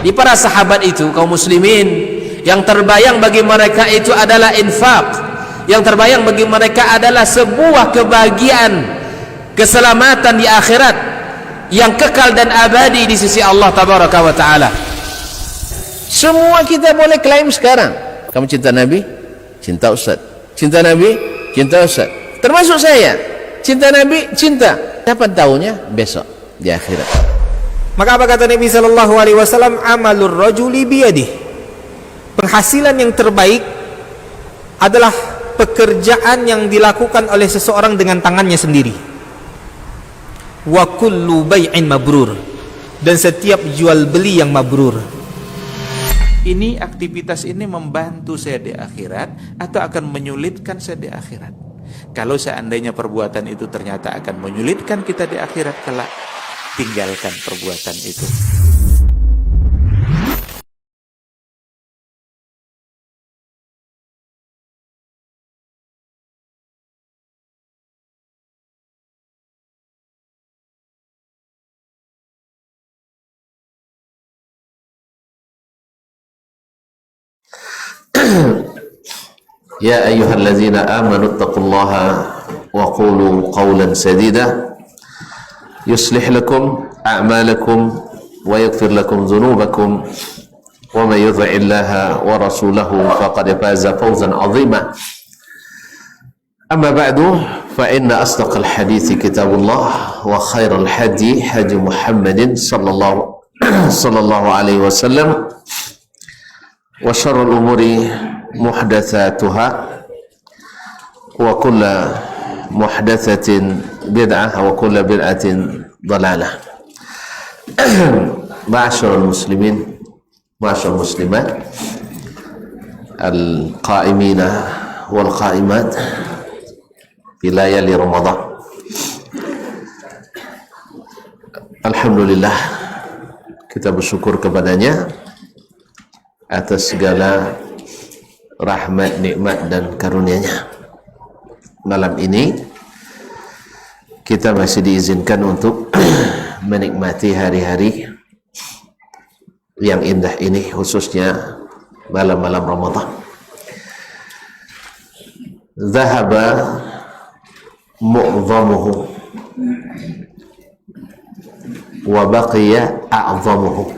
Di para sahabat itu, kaum muslimin, yang terbayang bagi mereka itu adalah infak, yang terbayang bagi mereka adalah sebuah kebahagiaan, keselamatan di akhirat yang kekal dan abadi di sisi Allah tabaraka wa taala. Semua kita boleh klaim sekarang, kamu cinta Nabi, cinta Ustaz, cinta Nabi, cinta Ustaz, termasuk saya, cinta Nabi, cinta. Dapat tahunya besok di akhirat. Maka apa kata Nabi sallallahu alaihi wasallam? Amalur rajuli biyadihi. Penghasilan yang terbaik adalah pekerjaan yang dilakukan oleh seseorang dengan tangannya sendiri. Wa kullu bai'in mabrur, dan setiap jual beli yang mabrur. Ini aktivitas ini membantu saya di akhirat atau akan menyulitkan saya di akhirat? Kalau seandainya perbuatan itu ternyata akan menyulitkan kita di akhirat kelak, tinggalkan perbuatan itu. يا أيها الذين آمنوا اتقوا الله وقولوا قولا سديدا يصلح لكم أعمالكم ويغفر لكم ذنوبكم ومن يطع الله ورسوله فقد فاز فوزا عظيما أما بعد فإن أصدق الحديث كتاب الله وخير الهدي هدي محمد صلى الله عليه وسلم وشر الأمور محدثاتها وكل محدثة بدعة وكل بدعة ضلالة. معاشر المسلمين معاشر المسلمات القائمين والقائمات في ليالي رمضان. Alhamdulillah, kita bersyukur kepadanya atas segala rahmat, nikmat dan karunia-Nya. Malam ini kita masih diizinkan untuk menikmati hari-hari yang indah ini, khususnya malam-malam Ramadan. Dhahaba mu'dhamuhu wa baqiya a'dhamuhu.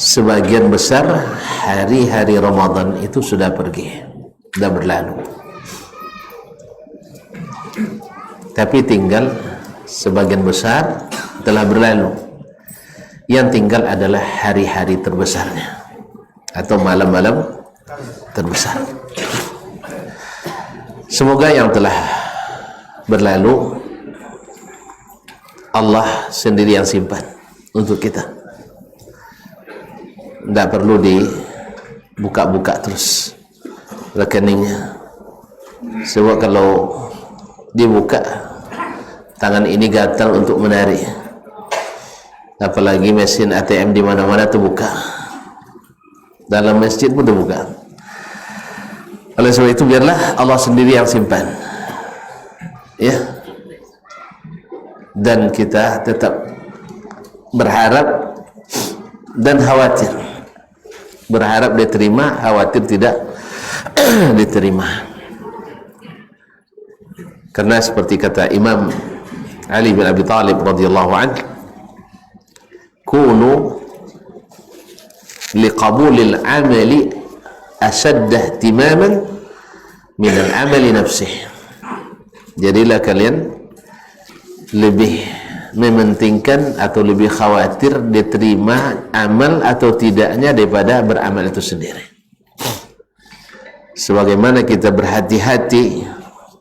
Sebagian besar hari-hari Ramadan itu sudah pergi, sudah berlalu. Tapi tinggal sebagian besar telah berlalu. Yang tinggal adalah hari-hari terbesarnya atau malam-malam terbesar. Semoga yang telah berlalu Allah sendiri yang simpan untuk kita. Tidak perlu dibuka-buka terus rekeningnya, sebab kalau dibuka tangan ini gatal untuk menarik, apalagi mesin ATM di mana-mana terbuka, dalam masjid pun terbuka. Oleh sebab itu biarlah Allah sendiri yang simpan, ya, dan kita tetap berharap dan khawatir. Berharap diterima, khawatir tidak diterima. Karena seperti kata Imam Ali bin Abi Thalib radhiyallahu anhu, kunu liqabulil amali ashadda ihtimaman min al-amali nafsih. Jadilah kalian lebih mementingkan atau lebih khawatir diterima amal atau tidaknya daripada beramal itu sendiri. Sebagaimana kita berhati-hati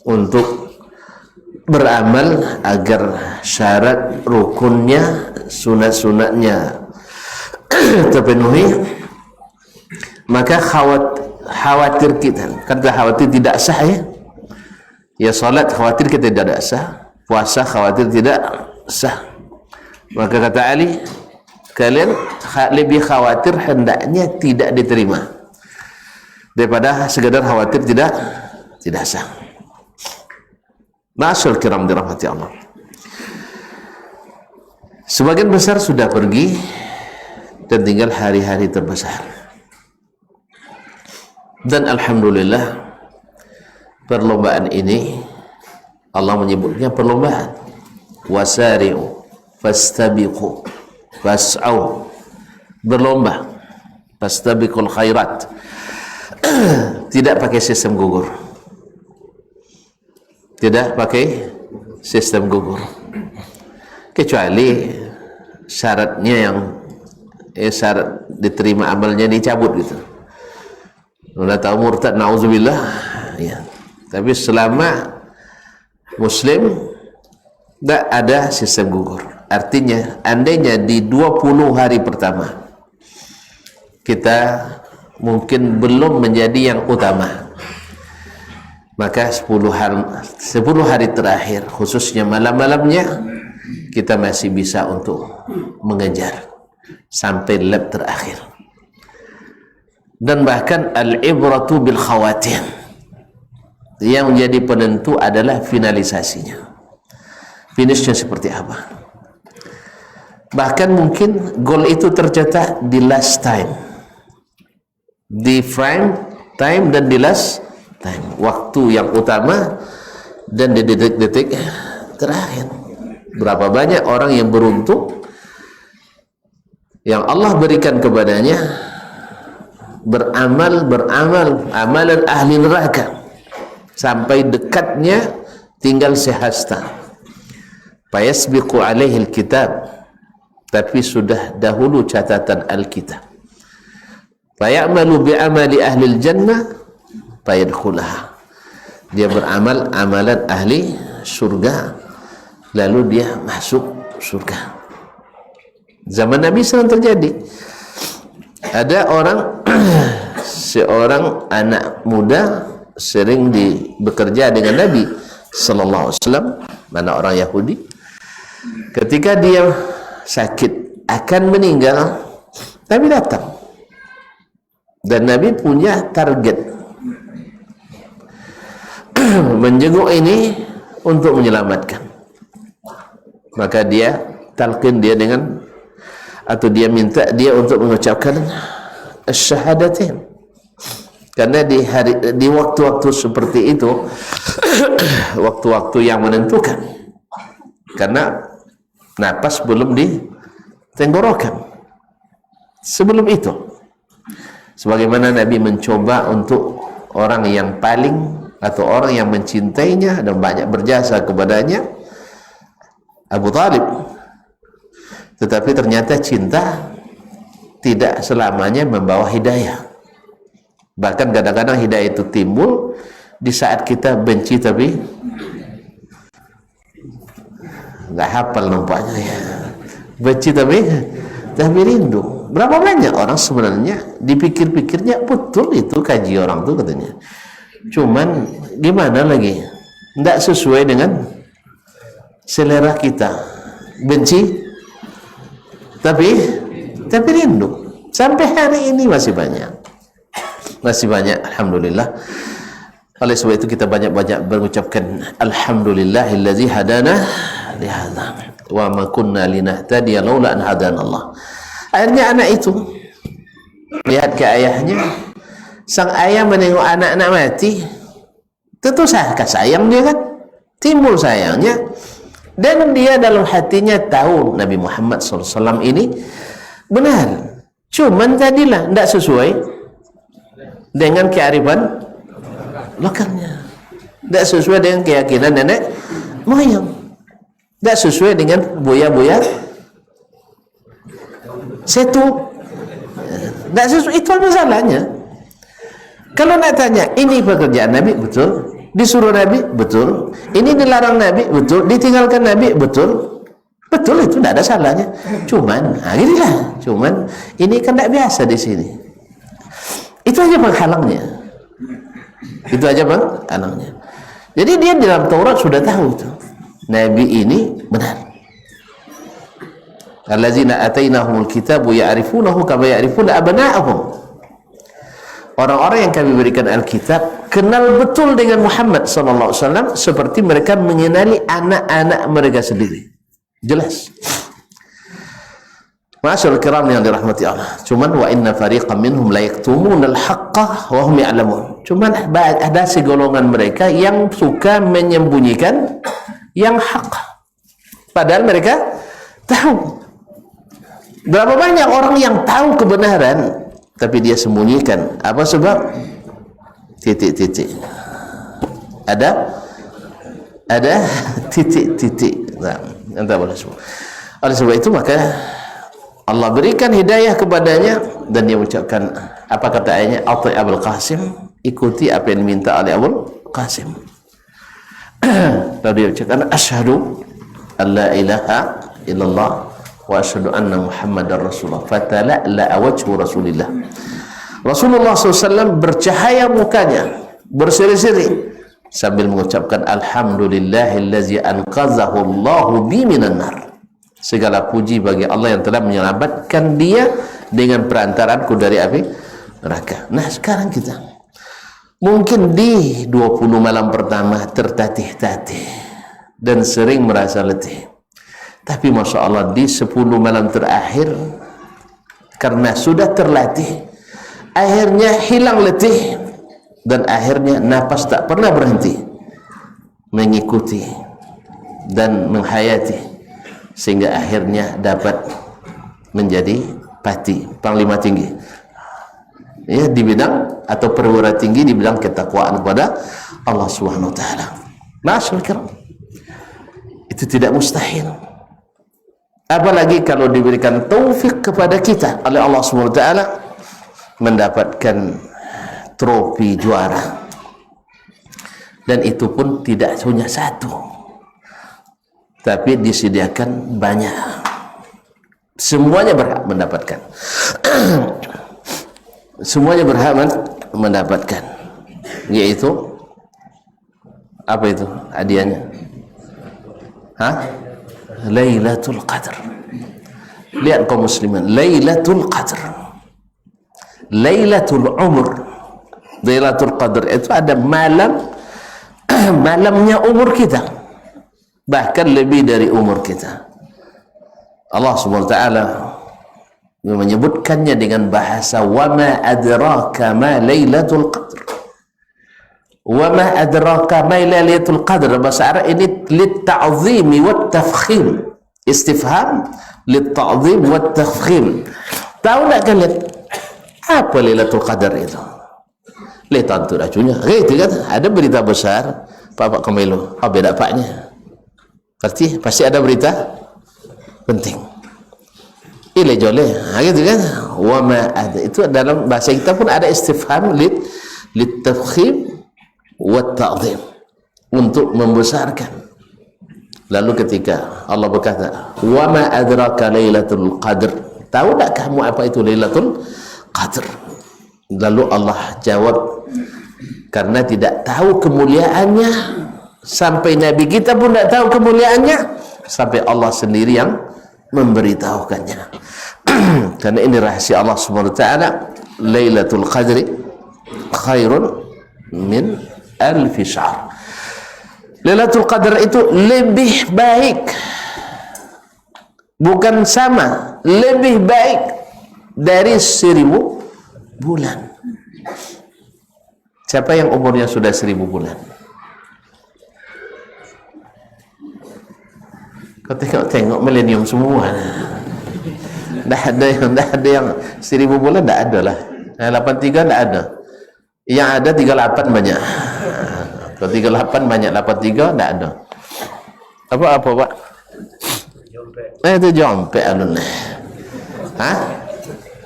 untuk beramal agar syarat rukunnya, sunat-sunatnya terpenuhi, maka khawatir kita, kata khawatir tidak sah, ya salat khawatir kita tidak sah, puasa khawatir tidak sah. Maka kata Ali, kalian lebih khawatir hendaknya tidak diterima daripada sekedar khawatir tidak sah. Ma'asyal kiram dirahmati Allah. Sebagian besar sudah pergi dan tinggal hari-hari terbesar. Dan alhamdulillah perlombaan ini Allah menyebutnya perlombaan. Wasari'u fastabiqu fas'au, berlomba, fastabiqul khairat. Tidak pakai sistem gugur. Tidak pakai sistem gugur. Kecuali syaratnya yang syarat diterima amalnya dicabut gitu. Udah tahu murtad, na'udzubillah ya. Tapi selama muslim tidak ada sistem gugur. Artinya andainya di 20 hari pertama kita mungkin belum menjadi yang utama, maka 10 hari terakhir, khususnya malam-malamnya, kita masih bisa untuk mengejar sampai lap terakhir. Dan bahkan al-ibratu bil khawatim, yang menjadi penentu adalah finalisasinya, finishnya seperti apa. Bahkan mungkin gol itu tercetak di last time, di prime time dan di last time, waktu yang utama dan di detik-detik terakhir. Berapa banyak orang yang beruntung yang Allah berikan kepadanya beramal amalan ahli neraka sampai dekatnya tinggal sehasta, fayasbiqu alaihi alkitab, tapi sudah dahulu catatan alkitab, fayamalu bi'amali ahli aljannah fayadkhulaha, dia beramal amalan ahli surga lalu dia masuk surga. Zaman Nabi SAW terjadi, ada orang seorang anak muda sering bekerja dengan Nabi sallallahu alaihi wasallam, mana orang Yahudi. Ketika dia sakit akan meninggal, Nabi datang dan Nabi punya target menjenguk ini untuk menyelamatkan. Maka dia talqin dia dengan, atau dia minta dia untuk mengucapkan asyhadatain. Karena di waktu-waktu seperti itu waktu-waktu yang menentukan, karena napas belum ditenggorokan. Sebelum itu, sebagaimana Nabi mencoba untuk orang yang paling atau orang yang mencintainya dan banyak berjasa kepadanya, Abu Talib. Tetapi ternyata cinta tidak selamanya membawa hidayah. Bahkan kadang-kadang hidayah itu timbul di saat kita benci tapi nggak hafal nampaknya ya. Benci tapi rindu. Berapa banyak orang sebenarnya dipikir-pikirnya betul itu kaji orang tuh katanya. Cuman gimana lagi? Nggak sesuai dengan selera kita. Benci tapi rindu. Sampai hari ini masih banyak, alhamdulillah. Oleh sebab itu kita banyak-banyak mengucapkan alhamdulillahillazi hadana li hadza wa ma kunna linahtadiya laula an hadana Allah. Akhirnya anak itu lihat ke ayahnya, sang ayah menengok anak-anak mati, tentu sayang dia kan, timbul sayangnya. Dan dia dalam hatinya tahu Nabi Muhammad SAW ini benar, cuman tadilah tidak sesuai dengan kearifan lokalnya, tidak sesuai dengan keyakinan nenek moyang, tidak sesuai dengan buaya-buaya setu, tidak sesuai. Itu masalahnya. Kalau nak tanya, ini pekerjaan Nabi, betul. Disuruh Nabi, betul. Ini dilarang Nabi, betul. Ditinggalkan Nabi, betul. Betul, itu tidak ada salahnya. Cuman, ginilah. Cuman, ini kan tidak biasa di sini. Itu aja penghalangnya. Itu aja penghalangnya. Jadi dia di dalam Taurat sudah tahu itu. Nabi ini benar. Allazina atainahumul kitabu ya'rifunahu kama ya'rifuna abna'ahum. Orang-orang yang kami berikan Alkitab kenal betul dengan Muhammad SAW seperti mereka mengenali anak-anak mereka sendiri. Jelas. Masyaallah kiram yang dirahmati Allah. Cuman wa inna fariqan minhum la yaktumuna al-haqqa wa hum ya'lamun. Cuman ada segolongan mereka yang suka menyembunyikan yang hak. Padahal mereka tahu. Berapa banyak orang yang tahu kebenaran tapi dia sembunyikan. Apa sebab? Titik-titik. Ada titik-titik. Nah, entah boleh semua. Oleh sebab itu maka Allah berikan hidayah kepadanya dan dia mengucapkan apa kata ayatnya, Ati Abul Qasim, ikuti apa yang diminta oleh Abul Qasim. Lalu dia ucapkan asyhadu an la ilaha illallah wa asyhadu anna Muhammadar Rasulullah. Fatala'la wajhu Rasulillah. Rasulullah SAW bercahaya mukanya, berseri-seri sambil mengucapkan alhamdulillahillazi anqadhahu Allahu bi minan nar. Segala puji bagi Allah yang telah menyelamatkan dia dengan perantaranku dari api neraka. Nah, sekarang kita mungkin di 20 malam pertama tertatih-tatih dan sering merasa letih. Tapi Masya Allah di 10 malam terakhir karena sudah terlatih, akhirnya hilang letih dan akhirnya napas tak pernah berhenti mengikuti dan menghayati, sehingga akhirnya dapat menjadi pati, panglima tinggi ya di bidang atau perwira tinggi di bidang ketakwaan kepada Allah Subhanahu wa taala. Masyaallah, itu tidak mustahil, apalagi kalau diberikan taufik kepada kita oleh Allah Subhanahu wa taala mendapatkan trofi juara, dan itu pun tidak hanya satu tapi disediakan banyak. Semuanya berhak mendapatkan. Semuanya berhak mendapatkan. Yaitu apa itu hadiahnya? Lailatul Qadar. Lihat kaum muslimin, Lailatul Qadar, Lailatul Umur. Lailatul Qadar itu ada malamnya umur kita, bahkan lebih dari umur kita. Allah Subhanahu wa taala menyebutkannya dengan bahasa wa ma adraka ma lailatul qadr. Wa ma adraka ma lailatul qadr, bahasa Arab ini lit ta'zim wa tafkhim, istifham lit ta'zim wa tafkhim. Tahu tak kalian apa lailatul qadar itu? Lihat tu racunya gitu kan, ada berita besar Pak Kemelu, apa beda paknya? Pasti ada berita penting. Ile jole, gitu kan? Wa ma ada, itu dalam bahasa kita pun ada istifham lit tafkhim wa ta'zim, untuk membesarkan. Lalu ketika Allah berkata, "Wa ma adraka lailatul qadr?" Tahu tak kamu apa itu Lailatul Qadr? Lalu Allah jawab, karena tidak tahu kemuliaannya, sampai Nabi kita pun tidak tahu kemuliaannya, sampai Allah sendiri yang memberitahukannya. Karena ini rahasia Allah Subhanahu wa taala, Lailatul Qadri khairun min alfi syahr. Lailatul Qadar itu lebih baik, bukan sama, lebih baik dari 1000 bulan. Siapa yang umurnya sudah 1000 bulan? Kau tengok milenium semua. Dah ada yang 1000 bulan, dah ada lah. 83 dah ada. Yang ada 38 banyak. Kalau 38 banyak, 83 dah ada. Apa Pak? Itu jompet alun.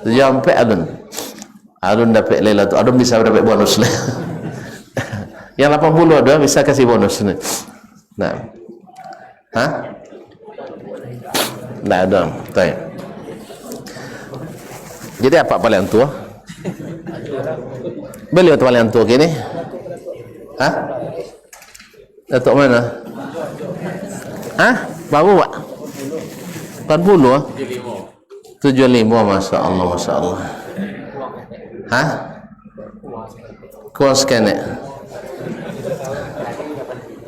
Itu jompet alun. Alun dapat Lailatul, alun bisa dapat bonus lah. Yang 80 ada bisa kasih bonus ni. Nah. Tak ada. Baik. Jadi apa paling tua? Beliau paling tua gini? Datuk mana? Baru Pak? 40? 75, Masya Allah, Masya Allah. Kuas kene.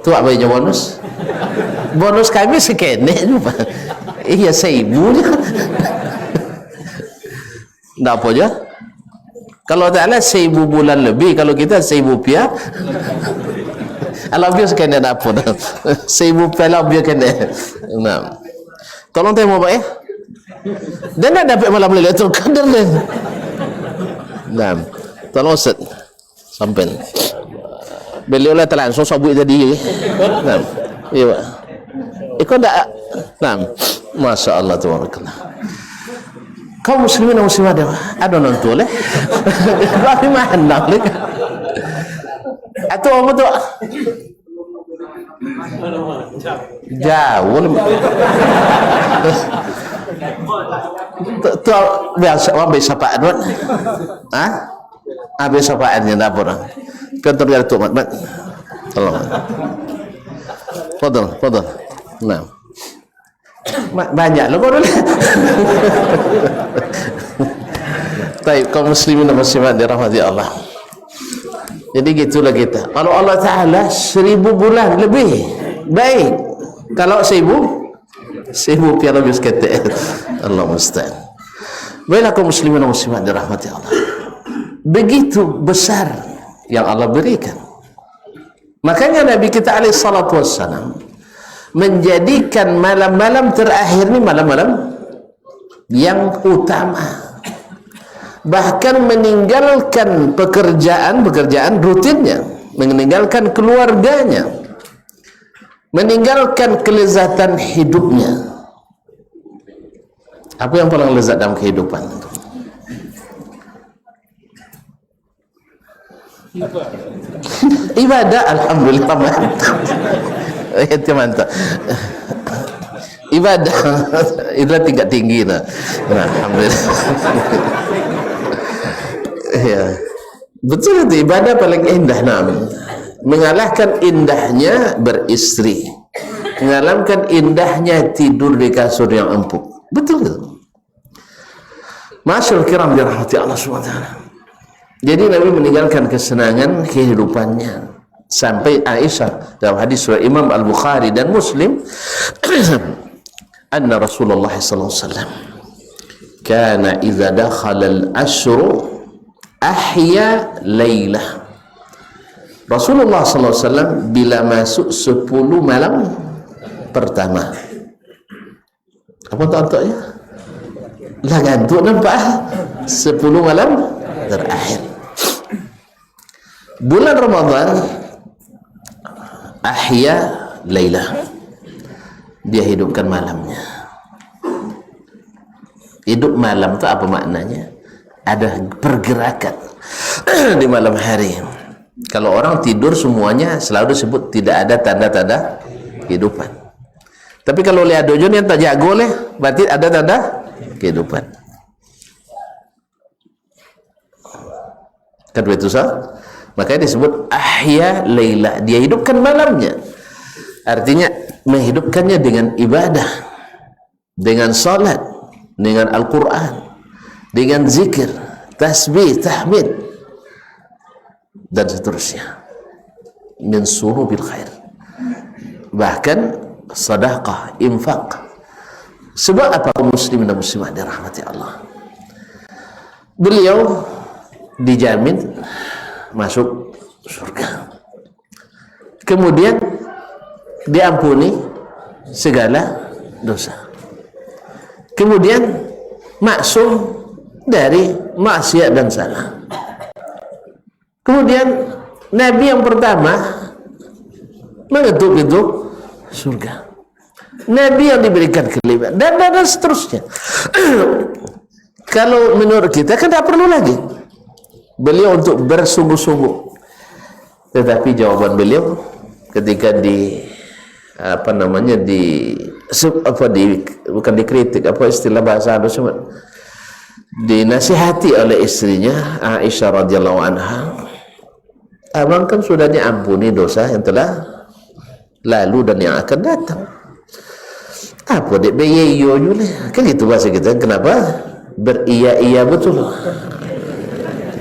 Tu apa yang bonus? Bonus kami sekene. Iya 1000 je. Tak apa je. Kalau Ta'ala 1000 bulan lebih, kalau kita 1000 piah. Alam biar sekena tak apa dah. 1000 piah biar kena. Nah. Tolong tengok Pak ya. Dan nak dapat malam Lailatul Qadar dah. Nah. Tolong Ustaz. Sampai. Beliau lah telan so sabut tadi. Nah. Ya Pak. Ikut tak? Nah. Masya-Allah tabarakallah. Kaum muslimin dan muslimat ada nonton leh. Tapi mana leh? Atau apa tu? Jauh. Tu biasa biasa Pak Adwan. Ah? Biasa Pak Adwan tak apa dah. Kantor dia tu mat. Tolong. Fadal. Nah. Banyak lah kau dulu. Baik, kaum muslimin dan muslimat dirahmati Allah. Jadi gitulah kita. Kalau Allah Ta'ala 1000 bulan lebih baik. Kalau 1000 piala bis kata. Allah musta'an. Baiklah kaum muslimin dan muslimat dirahmati Allah. Begitu besar yang Allah berikan. Makanya Nabi kita alaihi salatu wassalam menjadikan malam-malam terakhir ni malam-malam yang utama. Bahkan meninggalkan pekerjaan rutinnya, meninggalkan keluarganya, meninggalkan kelezatan hidupnya. Apa yang paling lezat dalam kehidupan itu? Ibadah. Alhamdulillah mantap. Itu mantap. Ibadah itulah tingkat tinggi lah. Alhamdulillah. Ya. Betul itu ibadah paling indah mengalahkan indahnya beristri, mengalahkan indahnya tidur di kasur yang empuk. Betul itu. Masyaallah kiram dirahmati Allah SWT. Jadi Nabi meninggalkan kesenangan kehidupannya. Sampai Aisyah dalam hadis riwayat Imam Al-Bukhari dan Muslim anna Rasulullah sallallahu alaihi wasallam kana idza dakhala al-ashru ahya lailah. Rasulullah sallallahu alaihi wasallam bila masuk 10 malam pertama. Apa tak ya? Lah gantuk nampak 10 malam terakhir. Bulan Ramadan ahya lailah, dia hidupkan malamnya. Hidup malam itu apa maknanya? Ada pergerakan di malam hari. Kalau orang tidur semuanya selalu disebut tidak ada tanda-tanda kehidupan. Tapi kalau lihat dojon yang tak jago leh, berarti ada tanda kehidupan. Kan betul sah? Makanya disebut ahya lailah, dia hidupkan malamnya. Artinya menghidupkannya dengan ibadah, dengan salat, dengan Al-Quran, dengan zikir, tasbih, tahmid dan seterusnya. Min suhubil khair. Bahkan sedekah, infak. Sebab apa kaum muslimin dan muslimat dirahmati Allah? Beliau dijamin masuk surga, kemudian diampuni segala dosa, kemudian maksum dari maksiat dan salah. Kemudian Nabi yang pertama mengetuk-ketuk surga, Nabi yang diberikan kelebihan dan seterusnya. Kalau menurut kita kan tidak perlu lagi beliau untuk bersungguh-sungguh. Tetapi jawaban beliau ketika bukan dikritik, apa istilah bahasa Arab, dinasihati oleh istrinya Aisyah radhiyallahu anha, abang kan sudah diampuni dosa yang telah lalu dan yang akan datang. Apa dek beyeyo juga kan gitu bahasa kita. Kenapa beria-iya betul?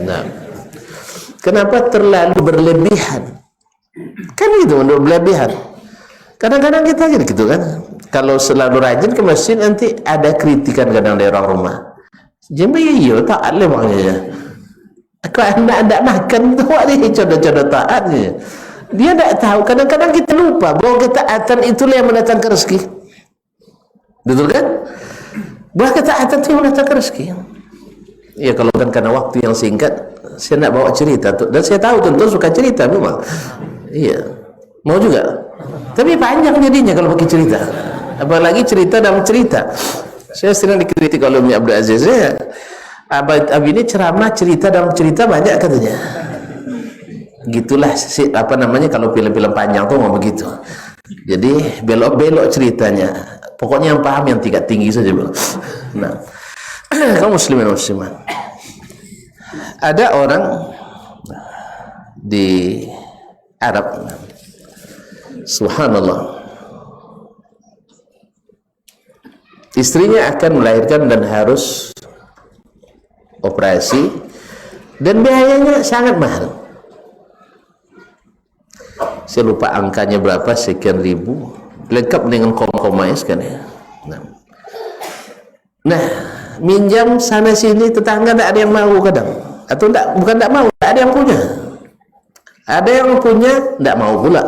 Nah, kenapa terlalu berlebihan? Kan itu untuk berlebihan. Kadang-kadang kita gitu kan. Kalau selalu rajin ke masjid nanti ada kritikan kadang dari orang rumah. Jemaah tak ada maknanya. Aku anak makan tu dia coba-coba taatnya. Dia tak tahu. Kadang-kadang kita lupa bahawa ketaatan itulah yang mendatangkan rezeki. Betul kan? Bahawa ketaatan itu yang mendatangkan rezeki. Ya kalau kan karena waktu yang singkat, saya nak bawa cerita tu. Dan saya tahu tentu suka cerita memang. Iya. Mau juga. Tapi panjang jadinya kalau pakai cerita. Apalagi cerita dalam cerita. Saya sering dikritik oleh Umi Abdul Aziz. Abi ini ceramah cerita dalam cerita banyak katanya. Gitulah apa namanya kalau film-film panjang tuh mau begitu. Jadi belok-belok ceritanya. Pokoknya yang paham yang tingkat tinggi saja. Nah, kaum muslimin muslimat. Ada orang di Arab, subhanallah, istrinya akan melahirkan dan harus operasi dan biayanya sangat mahal. Saya lupa angkanya berapa, sekian ribu, lengkap dengan koma-koma kan ya. Nah, minjam sana sini, tetangga tak ada yang mau kadang, atau tak, bukan tak mau, tak ada yang punya. Ada yang punya tak mau pula,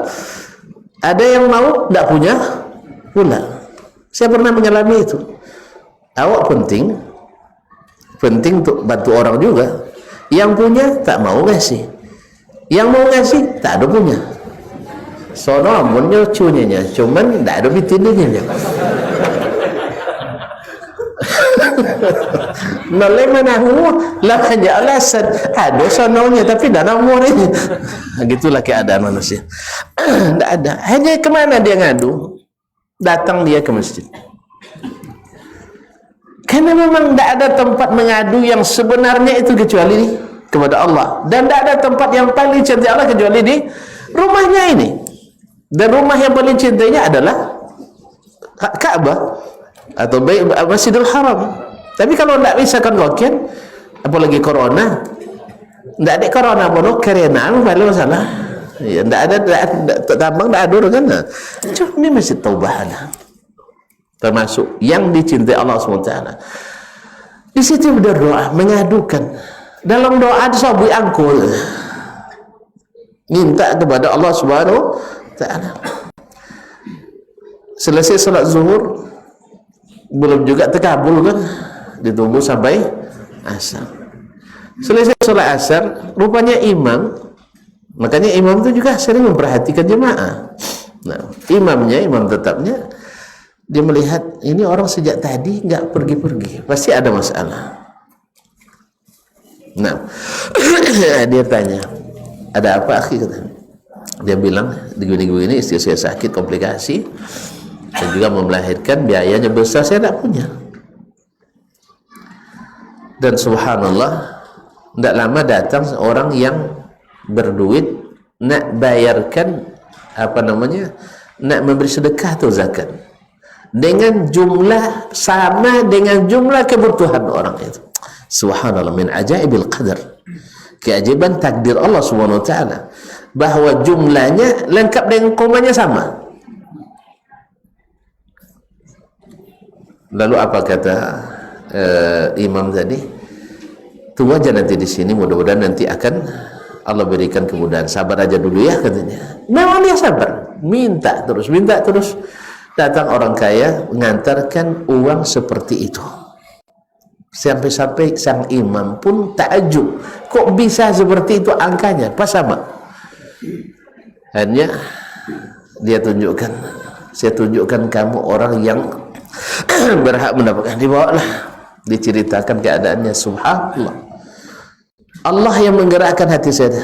ada yang mau tak punya pula. Saya pernah mengalami itu. Awak penting untuk bantu orang juga. Yang punya tak mau ngasih, yang mau ngasih tak ada punya. Sono amunnya cunyanya, cuman tak ada bitinnya. Nolai mana lah hanya alasan ada sononya tapi tak nomor ini. Gitulah keadaan manusia. Tak ada. Hanya kemana dia ngadu? Datang dia ke masjid. Karena memang tidak ada tempat mengadu yang sebenarnya itu kecuali kepada Allah, dan tidak ada tempat yang paling cintai Allah kecuali di rumahnya ini. Dan rumah yang paling cintainya adalah Ka'bah atau Masjidil Haram. Tapi kalau tidak bisa kan wakil, apalagi corona, tidak ada corona pun karena apa masalah? Ya, tidak ada, tambang tidak ada kan? Cuma ini masih taubahan. Termasuk yang dicintai Allah SWT. Di situ berdoa, mengadukan. Dalam doa disabui angkul, minta kepada Allah SWT. Selesai salat zuhur, belum juga terkabul kan, ditunggu sampai asar. Selesai salat asar, rupanya imam, makanya imam itu juga sering memperhatikan jemaah. Nah, imamnya, imam tetapnya, dia melihat ini orang sejak tadi nggak pergi-pergi, pasti ada masalah. Nah, dia tanya, ada apa akhi? Dia bilang, begini-begini istri saya sakit, komplikasi, dan juga mau melahirkan, biayanya besar, saya tidak punya. Dan subhanallah, tidak lama datang seorang yang berduit nak bayarkan apa namanya, nak memberi sedekah atau zakat dengan jumlah sama dengan jumlah kebutuhan orang itu. Subhanallah, min ajaibil qadar, keajaiban takdir Allah Subhanahu wa taala, bahwa jumlahnya lengkap dengan komanya sama. Lalu apa kata imam tadi? Tunggu aja nanti di sini, mudah-mudahan nanti akan Allah berikan kemudahan. Sabar aja dulu ya katanya. Memang dia sabar, minta terus, minta terus. Datang orang kaya mengantarkan uang seperti itu. Sampai-sampai sang imam pun takjub, kok bisa seperti itu angkanya, pas sama. Hanya dia tunjukkan, saya tunjukkan kamu orang yang berhak mendapatkan, dibawalah, diceritakan keadaannya. Subhanallah, Allah yang menggerakkan hati saya.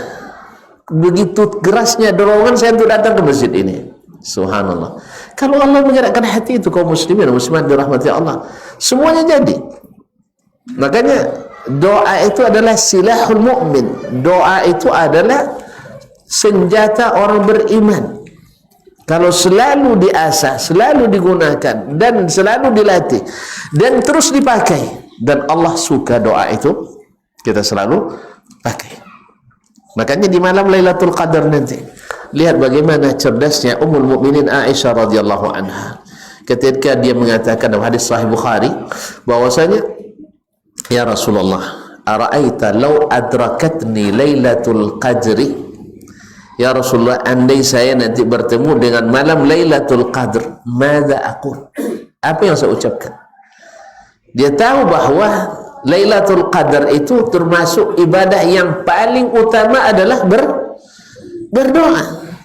Begitu gerasnya dorongan saya untuk datang ke masjid ini. Subhanallah, kalau Allah menggerakkan hati itu, kaum muslimin dan muslimat dirahmati Allah, semuanya jadi. Makanya doa itu adalah silahul mu'min. Doa itu adalah senjata orang beriman. Kalau selalu diasah, selalu digunakan, dan selalu dilatih, dan terus dipakai, dan Allah suka doa itu, kita selalu pakai. Makanya di malam Lailatul Qadar nanti, lihat bagaimana cerdasnya Ummul Mukminin Aisyah radhiyallahu anha ketika dia mengatakan dalam hadis Sahih Bukhari bahwasanya Ya Rasulullah, ara'aita law adrakatni Lailatul Qadri, ya Rasulullah, andai saya nanti bertemu dengan malam Lailatul Qadr, madza aqul, apa yang saya ucapkan? Dia tahu bahwa Lailatul Qadar itu termasuk ibadah yang paling utama adalah berdoa.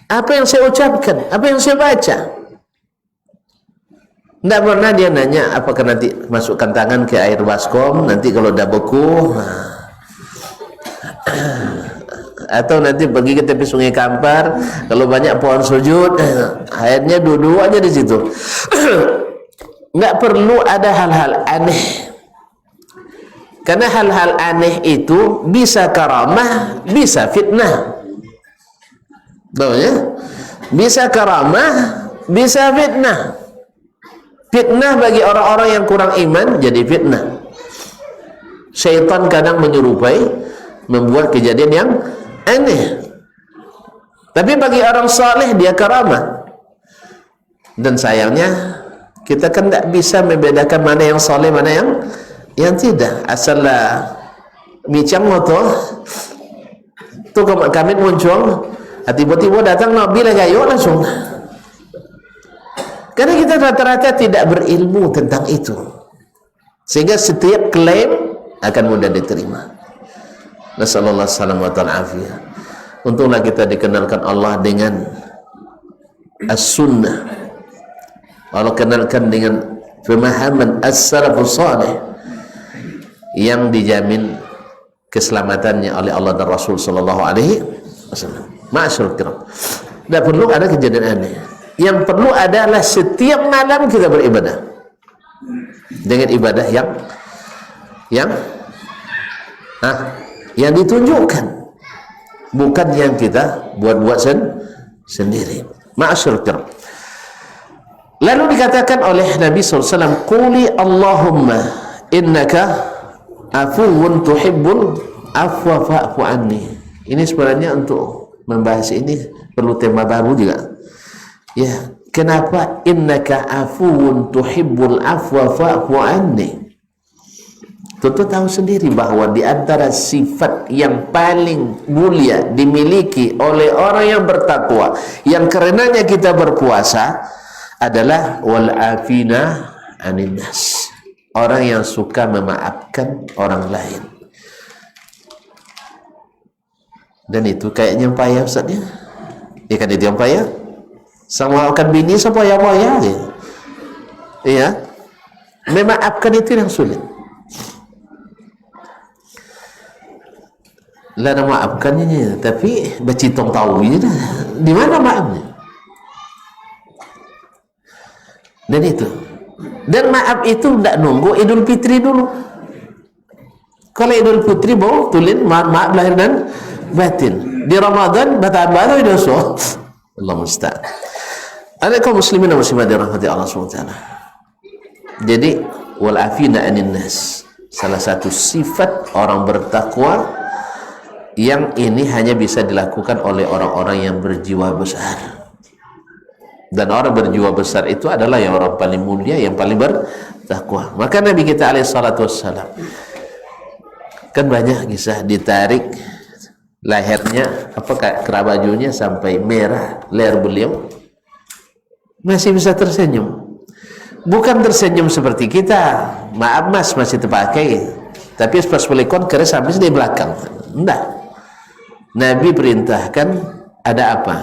Apa yang saya ucapkan? Apa yang saya baca? Tidak pernah dia nanya apakah nanti masukkan tangan ke air baskom, nanti kalau udah beku, atau nanti pergi ke tepi sungai Kampar, kalau banyak pohon sujud, akhirnya duduk aja di situ. Nggak perlu ada hal-hal aneh, karena hal-hal aneh itu bisa karamah, bisa fitnah. Tahu ya? Bisa karamah, bisa fitnah. Fitnah bagi orang-orang yang kurang iman jadi fitnah. Syaitan kadang menyerupai, membuat kejadian yang aneh. Tapi bagi orang saleh dia karamah. Dan sayangnya kita kan tidak bisa membedakan mana yang saleh, mana yang tidak. Asal micang moto tu kami muncul, tiba-tiba datang Nabi lah gayo langsung. Karena kita rata-rata tidak berilmu tentang itu, sehingga setiap klaim akan mudah diterima. Nasallallahu alaihi wasallam. Untunglah kita dikenalkan Allah dengan as-sunnah, Allah kenalkan dengan pemahaman as-salafus salih yang dijamin keselamatannya oleh Allah dan Rasul sallallahu alaihi wasallam. Ma'asyiral kiram, tidak perlu ada kejadian aneh. Yang perlu adalah setiap malam kita beribadah dengan ibadah yang ditunjukkan, bukan yang kita buat-buat sendiri. Ma'asyiral kiram. Lalu dikatakan oleh Nabi SAW, quli Allahumma innaka afuwun tuhibbul afwa fa'fu anni. Ini sebenarnya untuk membahas ini perlu tema baru juga. Ya, kenapa innaka afuwun tuhibbul afwa fa'fu anni? Tentu tahu sendiri bahwa di antara sifat yang paling mulia dimiliki oleh orang yang bertakwa, yang karenanya kita berpuasa, adalah wal afina anin nas, orang yang suka memaafkan orang lain. Dan itu kayaknya yang payah Ustaz ya. Ya kan itu yang payah. Sama akan bini supaya payah ya. Iya. Memaafkan itu yang sulit. Lah nak maafkannya, tapi becitong tahu je dah. Di mana maafnya? Dan itu. Dan maaf itu tidak nunggu Idul Fitri dulu. Kalau Idul Fitri mau tulin maaf lahir dan batin. Di Ramadan batal dosa. Allah musta'an. Ada kaum muslimin dan muslimat dirahmati Allah SWT. Jadi wal afina anin nas, salah satu sifat orang bertakwa yang ini hanya bisa dilakukan oleh orang-orang yang berjiwa besar. Dan orang berjiwa besar itu adalah yang orang paling mulia, yang paling bertakwa. Maka Nabi kita alaihi salatu wassalam kan banyak kisah ditarik lehernya, kerah bajunya sampai merah leher beliau, masih bisa tersenyum. Bukan tersenyum seperti kita, maaf mas masih terpakai, tapi pas pelekon keras habis di belakang. Enggak. Nabi perintahkan, ada apa?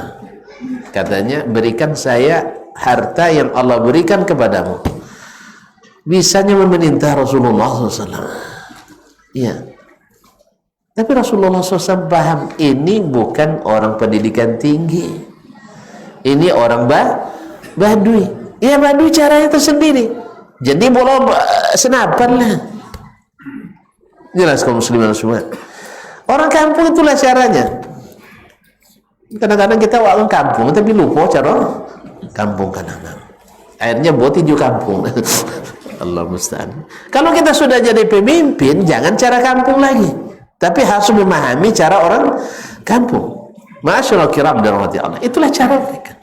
Katanya, berikan saya harta yang Allah berikan kepadamu. Bisanya memerintah Rasulullah SAW. Iya. Tapi Rasulullah SAW paham, ini bukan orang pendidikan tinggi. Ini orang Baduy. Ya Baduy caranya tersendiri. Jadi boleh senapan lah. Jelas kaum muslimin semua. Orang kampung itulah caranya. Kadang-kadang kita orang kampung tapi lupa cara kampung kadang-kadang. Akhirnya buat tinju kampung. Allah musta'an. Kalau kita sudah jadi pemimpin, jangan cara kampung lagi, tapi harus memahami cara orang kampung. Ma'asyiral kiram dirahmati Allah. Itulah cara mereka.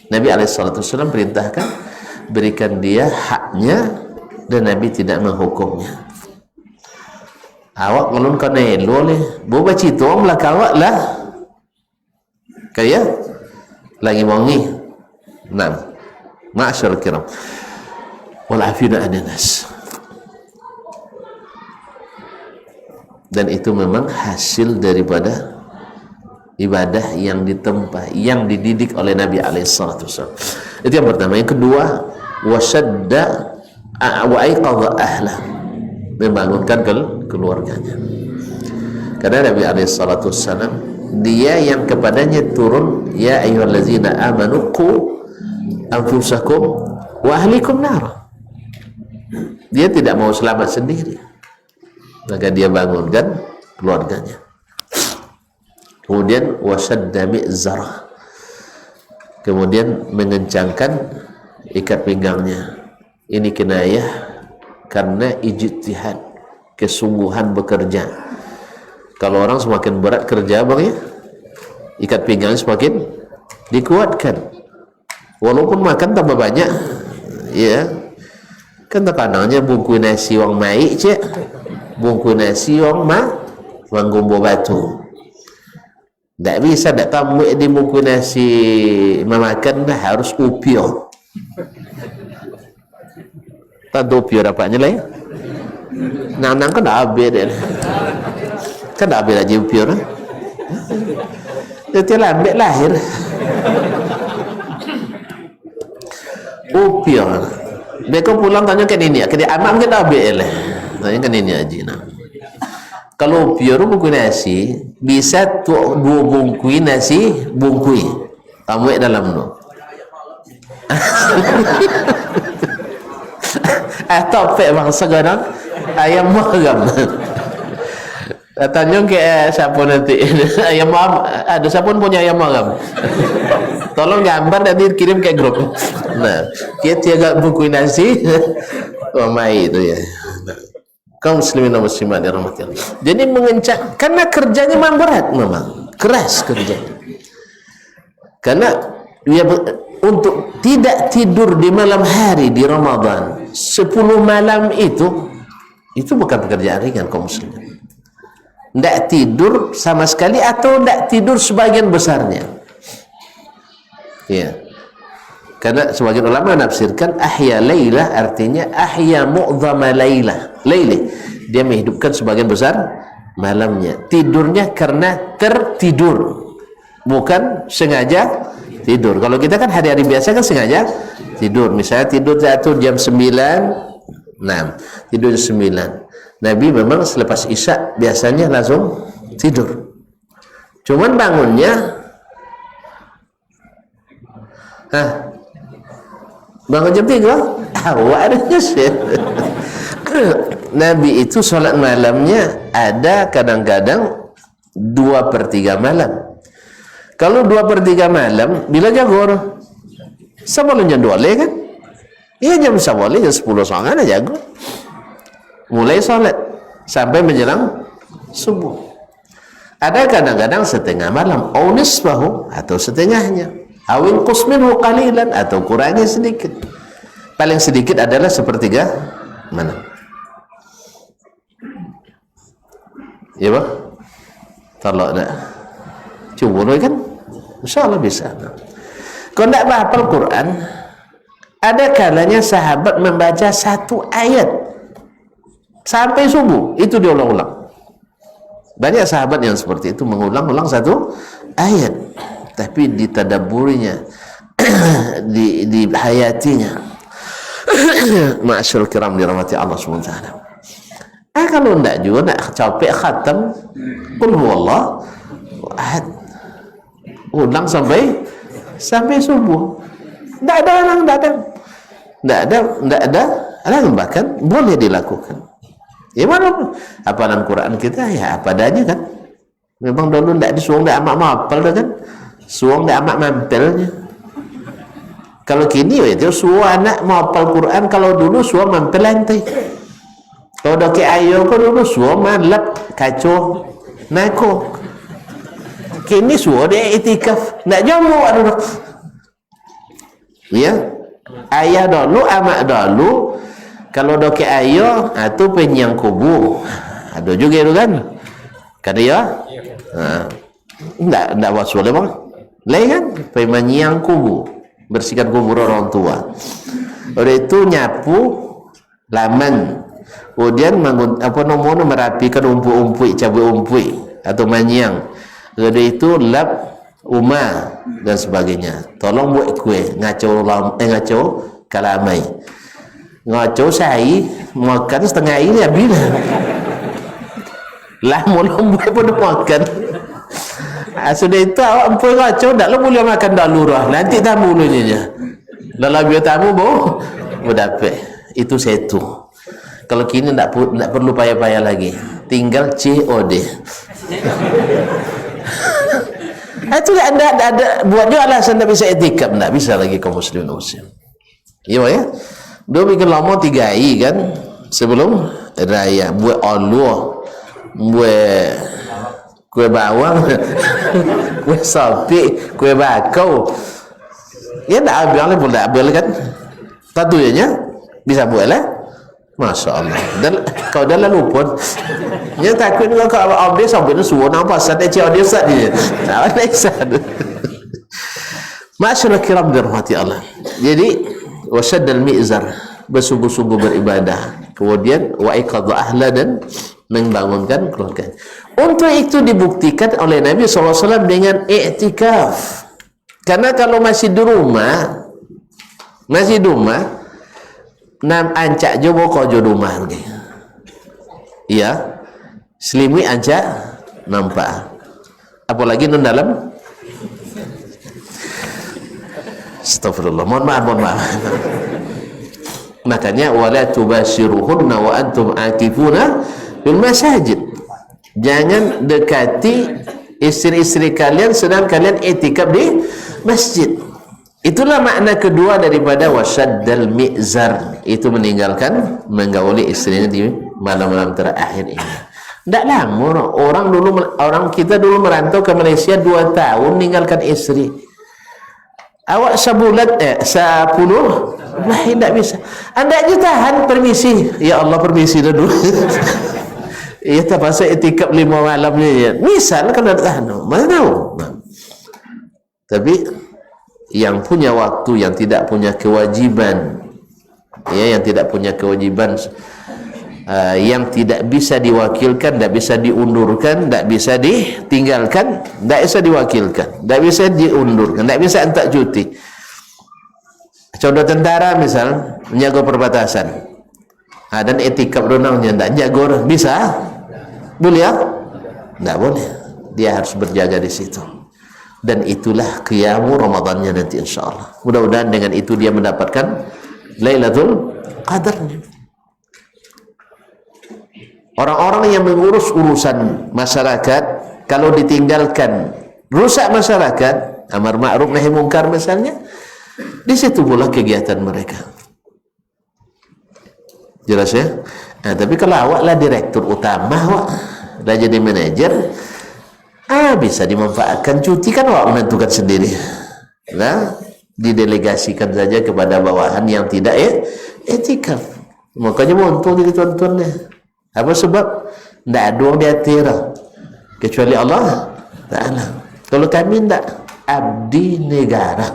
Nabi alaihissalam perintahkan, berikan dia haknya, dan Nabi tidak menghukumnya. awak kalau kau nelo le boba cito melaka awak lah kaya lagi mongi nah ma'asyar kiram wal afina ananas. Dan itu memang hasil daripada ibadah yang ditempa, yang dididik oleh Nabi alaihissalatu wassalam. Itu yang pertama. Yang kedua, wasyadda wa aiqadha ahla, membangunkan keluarganya. Karena Nabi alaihissalatu wassalam dia yang kepadanya turun ya ayyuhallazina amanu qu anfusakum wa ahlikum nar. Dia tidak mau selamat sendiri, maka dia bangunkan keluarganya. Kemudian wasyadda mi'zarah, kemudian mengencangkan ikat pinggangnya. Ini kinayah karena ijtihad, kesungguhan bekerja. Kalau orang semakin berat kerja bang ya, ikat pinggangnya semakin dikuatkan. Walaupun makan tambah banyak, ya kan terkadangnya bungkus nasi wang mai cek, bungkus nasi wang manggumbo batu. Tak bisa tak tamu di bungkus nasi memakan dah harus upio. Tak ada upio dapatnya lah ya. Nang kan dah habis dia. Kan dah habis aja upio lah. Dia lambat lahir. Upio. Mereka pulang tanya kan ini, dia amak mungkin dah habis lah. Tanya kan ini aja nah. Kalau pior bungkus nasi bisa tu dua bungkus nasi bungkus kamu dalam tu. Atau pek bangsa sekarang ayam magam. Tanya ke siapa nanti ayam magam ada siapa punya ayam magam. Tolong gambar nanti kirim ke grup. Nah, kita tiga bungkus nasi, mai itu ya. Kaum muslimin dan muslimat dirahmati Allah. Jadi mengencang karena kerjanya memang berat, memang keras kerjanya. Karena dia untuk tidak tidur di malam hari di Ramadan 10 malam itu bukan pekerjaan ringan kaum muslimin. Tidak tidur sama sekali atau tidak tidur sebagian besarnya. Ya. Karena sebagian ulama menafsirkan ahya layla artinya ahya mu'dhama layla. Laili dia menghidupkan sebagian besar malamnya. Tidurnya karena tertidur, bukan sengaja tidur. Kalau kita kan hari-hari biasa kan sengaja tidur. Misalnya tidur jatuh jam 9, nah tidur jam 9. Nabi memang selepas Isya biasanya langsung tidur. Cuman bangunnya bangun jam 3 awak ada nyesir. Nabi itu sholat malamnya ada kadang-kadang 2/3 malam. Kalau 2/3 malam bila jago sebelum jam 2 kan iya jam 10 jam 10 soalnya ada jago mulai sholat sampai menjelang subuh. Ada kadang-kadang setengah malam au nisbahu atau setengahnya awin qusminhu qalilan atau kurangnya sedikit. Paling sedikit adalah 1/3 malam. Ya Pak? Tolak tak? Cuba kan? InsyaAllah bisa. Kalau tak hafal Quran, ada kalanya sahabat membaca 1 ayat sampai subuh, itu diulang-ulang. Banyak sahabat yang seperti itu mengulang-ulang 1 ayat, tapi ditadaburinya, dihayatinya. Ma'asyarul kiram dirahmati Allah SWT. Kalau tidak juga nak capek khatam qul huwallah ahad ulang sampai subuh. Tidak ada bahkan boleh dilakukan. Ya mana hafalan Quran kita ya apa adanya kan. Memang dulu tidak disuruh tidak amak mapal dah kan. Suruh tidak amak mampelnya. Kalau kini itu suruh anak mapal Quran, kalau dulu suruh mampel lantai. Kalau dah ke ayo kau dulu suruh malap kacau nako. Kini suruh dia itikaf nak jamu dulu. Ya, ayah dulu, amak dulu. Kalau dah ke ayo, itu penyang kubu. Ada juga itu kan. Kan ya? Enggak wasul bang. Lain kan? Pergi menyiang kubur, bersihkan kubur orang tua. Oleh itu nyapu laman. Kemudian merapikan umpuk-umpuk, cabut umpuk atau menyiang. Oleh itu lap umar dan sebagainya. Tolong buat kue ngaco kalamai. Ngaco sai makan setengah ini habis. Lah mula buat pun makan. Sudah itu awak empoi ngaco tak lo boleh makan dak lurah. Nanti tamu dulunya. Dalam biar tamu bau dapat. Itu satu. Kalau kini tak perlu payah-payah lagi. Tinggal COD. Itu ada buat juga alasan tak bisa etikap, tak bisa lagi kaum muslimin muslim. Ya. Dia bikin lama 3 hari kan sebelum raya, buat Allah, buat kue bawang, kue sapi, kue bakau. Ya tak habis kan? Tentunya bisa buat lah. Masya Allah. Kau dah lalu pun. Yang takut kalau update sampai itu suruh nampak saat dia dia saat dia. Tak ada saat. Masyaallah kiram dirahmati Allah. Jadi wasaddal mi'zar, bersungguh-sungguh beribadah. Kemudian wa'iqadha ahla dan membangunkan keluarga. Untuk itu dibuktikan oleh Nabi SAW dengan i'tikaf. Karena kalau masih di rumah, nam ancak jo boko jo rumah lagi. Iya. Selimut ancak nampak. Apalagi nun dalam. Astagfirullah. Mohon maaf. Makanya wala tubashiruhunna wa antum akifuna fil masajid. Jangan dekati istri-istri kalian sedang kalian i'tikaf di masjid. Itulah makna kedua daripada wasaddal mi'zar, itu meninggalkan menggauli istrinya di malam-malam terakhir ini. Tidak lama orang kita dulu merantau ke Malaysia 2 tahun meninggalkan istri. Awak sebulan 10 lah tidak bisa. Anda aja tahan permisi. Ya Allah permisi dulu. Ya terpaksa i'tikaf 5 malam ni. Misal kalau tahan, mana tahu. Tapi yang punya waktu, yang tidak punya kewajiban, yang tidak punya kewajiban, yang tidak bisa diwakilkan, tidak bisa diundurkan, tidak bisa ditinggalkan, tidak bisa diwakilkan, tidak bisa diundurkan, tidak bisa antak cuti. Contoh tentara misal menjaga perbatasan, dan i'tikaf donangnya tidak jaga, bisa? Boleh ya? Tidak boleh. Dia harus berjaga di situ. Dan itulah qiyamu Ramadannya nanti insyaAllah. Mudah-mudahan dengan itu dia mendapatkan Lailatul Qadar. Orang-orang yang mengurus urusan masyarakat, kalau ditinggalkan rusak masyarakat, amar ma'ruf nahi mungkar misalnya, di situ pula kegiatan mereka. Jelas ya? Nah, tapi kalau awaklah direktur utama, awak dah jadi manajer, bisa dimanfaatkan cuti kan awak menentukan sendiri. Nah, didelegasikan saja kepada bawahan yang tidak i'tikaf. Makanya untung jadi tuan-tuan ni. Apa sebab? Tidak ada orang di akhirah kecuali Allah Ta'ala. Kalau kami tidak abdi negara.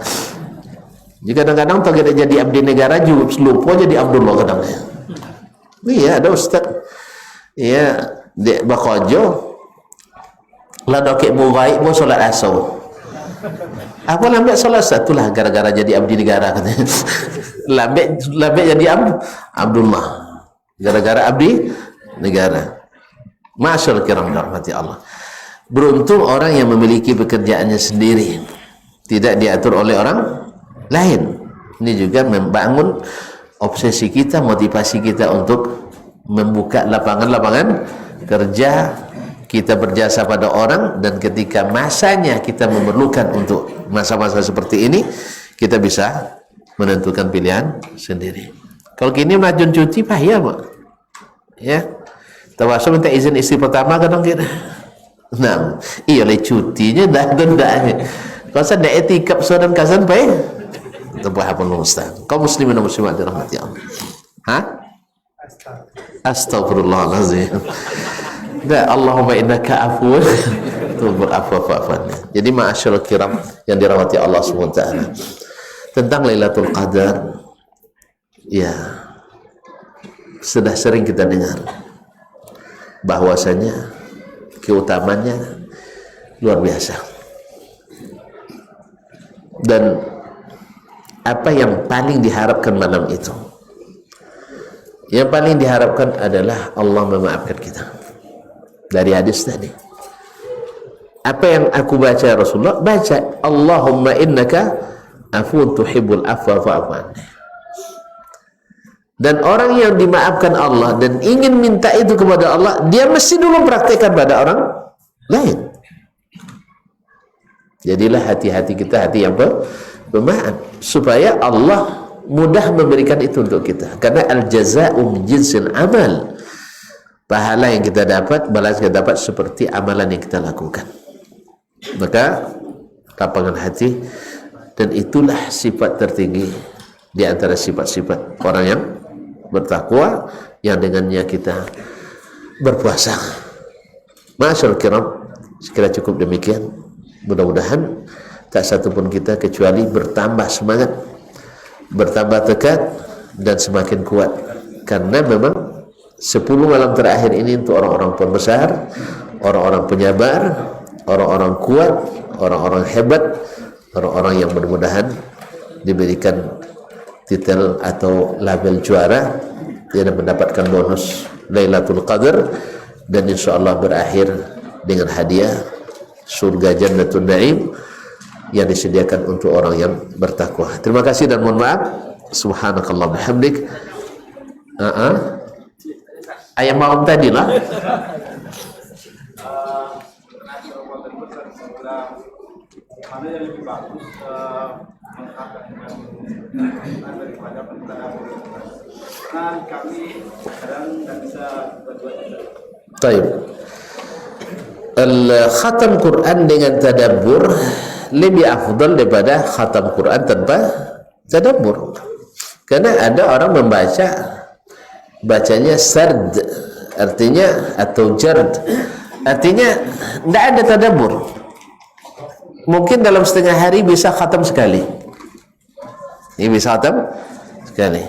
Jika kadang-kadang tak kita jadi abdi negara juga lupa jadi Abdullah kadang. Iya, ada ustaz. Iya, di Bakojo lah dokek murai mau solat asar. Apa lambat solat satulah gara-gara jadi abdi negara katanya. lambat jadi Abdullah gara-gara abdi negara. Masyaallah kiram rahmati Allah. Beruntung orang yang memiliki pekerjaannya sendiri, tidak diatur oleh orang lain. Ini juga membangun obsesi kita, motivasi kita untuk membuka lapangan-lapangan kerja. Kita berjasa pada orang, dan ketika masanya kita memerlukan untuk masa-masa seperti ini, kita bisa menentukan pilihan sendiri. Kalau gini melajun cuti payah, Pak. Ya. Termasuk minta izin istri pertama kadang kita. Nah, iya le cutinya dah dendanya. Kalau saya dah i'tikaf saudara kasan payah. Tebah apa Ustaz? Kaum muslimin dan muslimat dirahmati Allah. Astagfirullahalazim. Enggak, Allahumma innaka afuwun tuhibbul afwa fa'fu anni. Jadi ma'asyiral kiram yang dirahmati Allah SWT, tentang Lailatul Qadar, ya sudah sering kita dengar bahwasanya keutamanya luar biasa. Dan apa yang paling diharapkan malam itu? Yang paling diharapkan adalah Allah memaafkan kita. Dari hadis tadi, apa yang aku baca ya Rasulullah, baca Allahumma innaka afuwun tuhibbul afwa fa'fu anni. Dan orang yang dimaafkan Allah dan ingin minta itu kepada Allah, dia mesti dulu praktekkan pada orang lain. Jadilah hati-hati kita hati yang pemaaf, supaya Allah mudah memberikan itu untuk kita. Karena al-jaza'u min jinsil amal. Pahala yang kita dapat, balas kita dapat seperti amalan yang kita lakukan. Maka lapangan hati, dan itulah sifat tertinggi di antara sifat-sifat orang yang bertakwa, yang dengannya kita berpuasa. Masyaallah kiram, sekira cukup demikian. Mudah-mudahan tak satu pun kita kecuali bertambah semangat, bertambah tekad, dan semakin kuat. Karena memang 10 malam terakhir ini untuk orang-orang pembesar, orang-orang penyabar, orang-orang kuat, orang-orang hebat, orang-orang yang mudah-mudahan diberikan titel atau label juara, yang mendapatkan bonus Lailatul Qadar, dan insyaallah berakhir dengan hadiah surga Jannatul Na'im yang disediakan untuk orang yang bertakwa. Terima kasih dan mohon maaf. Subhanakallah bihamdik. Ayam malam tadi lah. Mana yang lebih bagus mengatakan daripada pentadabbur? Kan kami kadang nggak bisa buat itu. Baik. Khatam Quran dengan tadabbur lebih afdal daripada khatam Quran tanpa tadabbur. Karena ada orang membaca, bacanya sard, artinya, atau jard, artinya tidak ada tadabbur. Mungkin dalam setengah hari bisa khatam sekali. Ini bisa khatam sekali.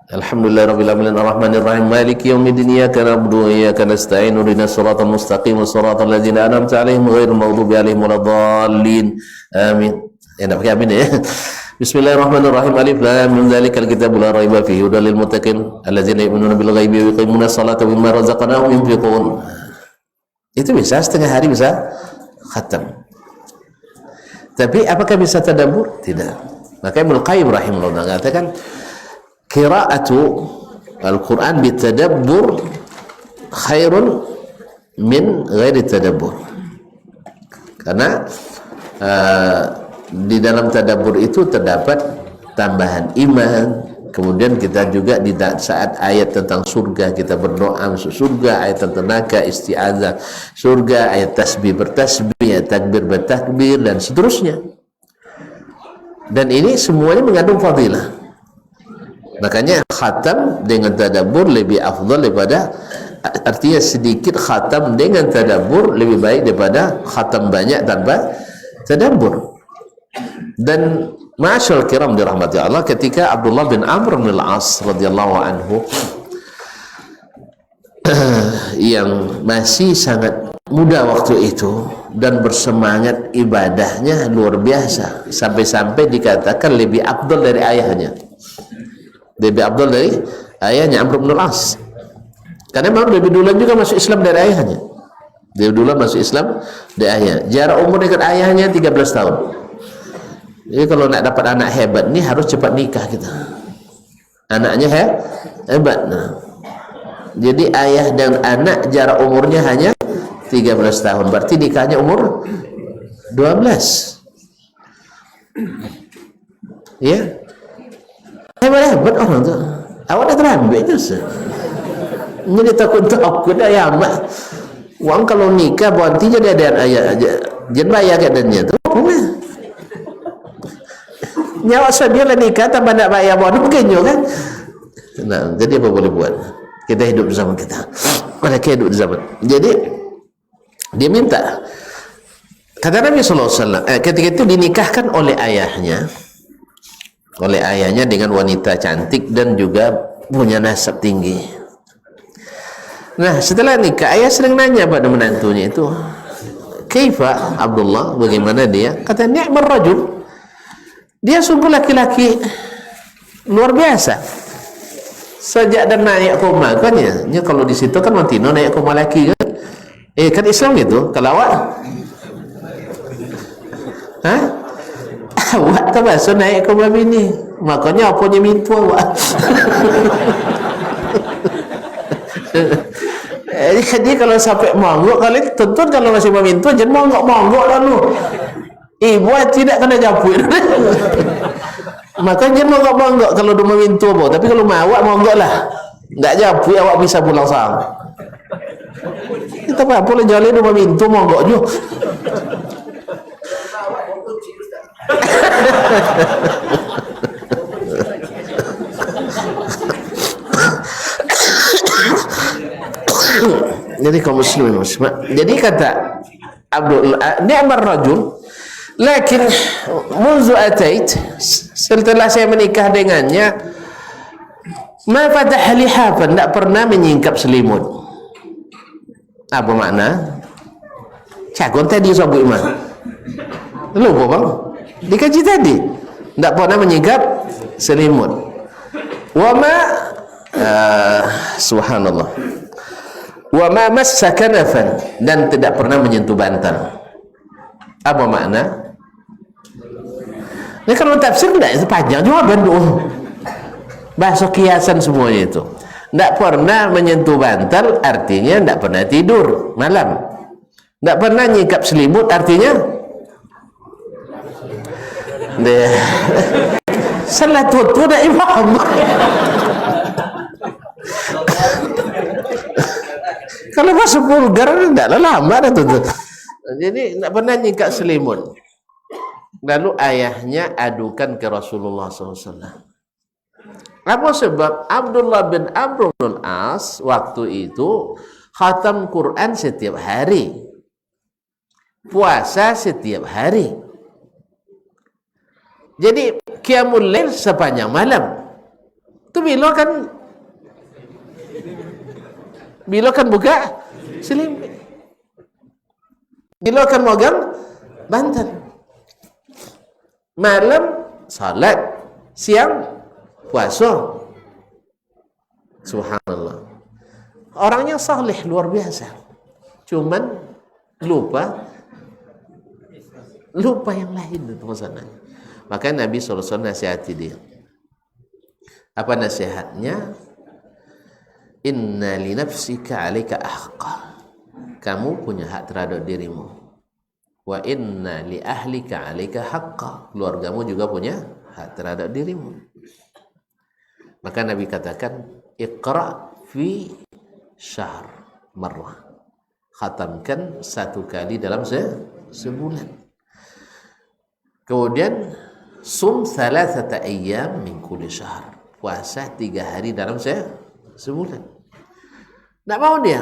Alhamdulillah rabbil alamin arrahmanir rahim maliki yaumiddin iyyaka na'budu wa iyyaka nasta'in ihdinas siratal mustaqim siratal ladzina an'amta 'alaihim ghairil maghdubi 'alaihim waladdallin. Amin. Enak pakai amin ya. Bismillahirrahmanirrahim. Alif lam mim dzalikal kitabul la raiba fihi hudal lil muttaqin alladzina yu'minuna bil ghaibi wa yuqimuna sholata wa mimma razaqnahum yunfiqun. Itu bisa setengah hari bisa khatam. Tapi apakah bisa tadabbur? Tidak. Maka Ibnu Qayyim rahimahullah mengatakan qira'atu al-Quran bitadabbur khairun min ghairi tadabbur. Karena di dalam tadabbur itu terdapat tambahan iman. Kemudian kita juga di saat ayat tentang surga kita berdoa masuk surga, ayat tentang neraka isti'adzah surga, ayat tasbih bertasbih, ayat takbir bertakbir, dan seterusnya. Dan ini semuanya mengandung fadilah. Makanya khatam dengan tadabbur lebih afdal daripada, artinya sedikit khatam dengan tadabbur lebih baik daripada khatam banyak tanpa tadabbur. Dan ma'asyal kiram dirahmati Allah, ketika Abdullah bin Amr bin Al-As radhiyallahu anhu yang masih sangat muda waktu itu dan bersemangat ibadahnya luar biasa, sampai-sampai dikatakan lebih afdal dari ayahnya, lebih afdal dari ayahnya Amr bin Al-As, karena memang lebih dulu juga masuk Islam dari ayahnya. Dia dulu masuk Islam dari ayahnya. Jarak umur dengan ayahnya 13 tahun. Jadi kalau nak dapat anak hebat ni harus cepat nikah kita. Anaknya hebat. Nah. Jadi ayah dan anak jarak umurnya hanya 13 tahun. Berarti nikahnya umur 12. Ya. Hebat orang tu. Awak dah terlambat tu. Jadi takut aku dah ya mak. Wang kalau nikah berhenti jadi ada ayah jangan bayar kat dia tu. Nyawa saya lah nikah tambah nak bayar bodoh mungkin juga kan. Nah, jadi apa boleh buat? Kita hidup bersama kita. mereka hidup di zaman. Jadi dia minta, kata Nabi SAW, ketika itu dinikahkan oleh ayahnya dengan wanita cantik dan juga punya nasab tinggi. Nah, setelah nikah, ayah sering nanya pada menantunya itu, "Kaifa Abdullah, bagaimana dia?" Kata, "Ni'mar rajul." Dia sungguh laki-laki luar biasa. Sejak dan naik koma kan ya, kalau di situ kan Montino naik koma laki kan. Kan Islam gitu. Kalau awak, awak termasuk naik koma bini. Makanya apanya mintu awak. Jadi kalau sampai monggok kali tuntut, kalau masih memintu jangan monggok lalu. Ibu tidak kena japuin. Makanya jangan monggok kalau dia memintu apa. Tapi kalau awak monggok lah. Tidak japui awak bisa pulang sang. Kita apa boleh jalan dia memintu monggok juga. Jadi kaum muslimin muslimat. Jadi kata Abdul, ni'mar rajul, lakin munzu atait, setelah saya menikah dengannya, ma fatah lihafan, tidak pernah menyingkap selimut. Apa makna? Cakon tadi sobu iman. Lupa bang? Dikaji tadi, tidak pernah menyingkap selimut. Wama subhanallah. Wa ma massa kanafan, dan tidak pernah menyentuh bantal. Apa makna? Ini kalau tafsir tidak, itu panjang jawaban doh. Bahasa kiasan semuanya itu. Tidak pernah menyentuh bantal artinya tidak pernah tidur malam. Tidak pernah nyingkap selimut artinya salah tutu dah imam. Kalau masuk vulgar tidak lama dah tuh. Jadi tidak pernah nyingkap selimut. Lalu ayahnya adukan ke Rasulullah SAW. Apa sebab? Abdullah bin Amr bin As waktu itu khatam Quran setiap hari, puasa setiap hari. Jadi qiyamul lail sepanjang malam. Itu bila kan buka selimut, bila kan megang bantal. Malam salat, siang puasa. Subhanallah. Orangnya saleh luar biasa. Cuman lupa yang lain itu masalahnya. Maka Nabi SAW nasihati dia. Apa nasihatnya? Inna li nafsika 'alaika haqqa. Kamu punya hak terhadap dirimu. Wa inna li ahlika 'alaika haqqa. Keluargamu juga punya hak terhadap dirimu. Maka Nabi katakan, Iqra fi syahr marrah. Khatamkan satu kali dalam sebulan. Kemudian sum thalathata ayyam min kulli syahr. Puasa 3 hari dalam sebulan. Tak mau dia.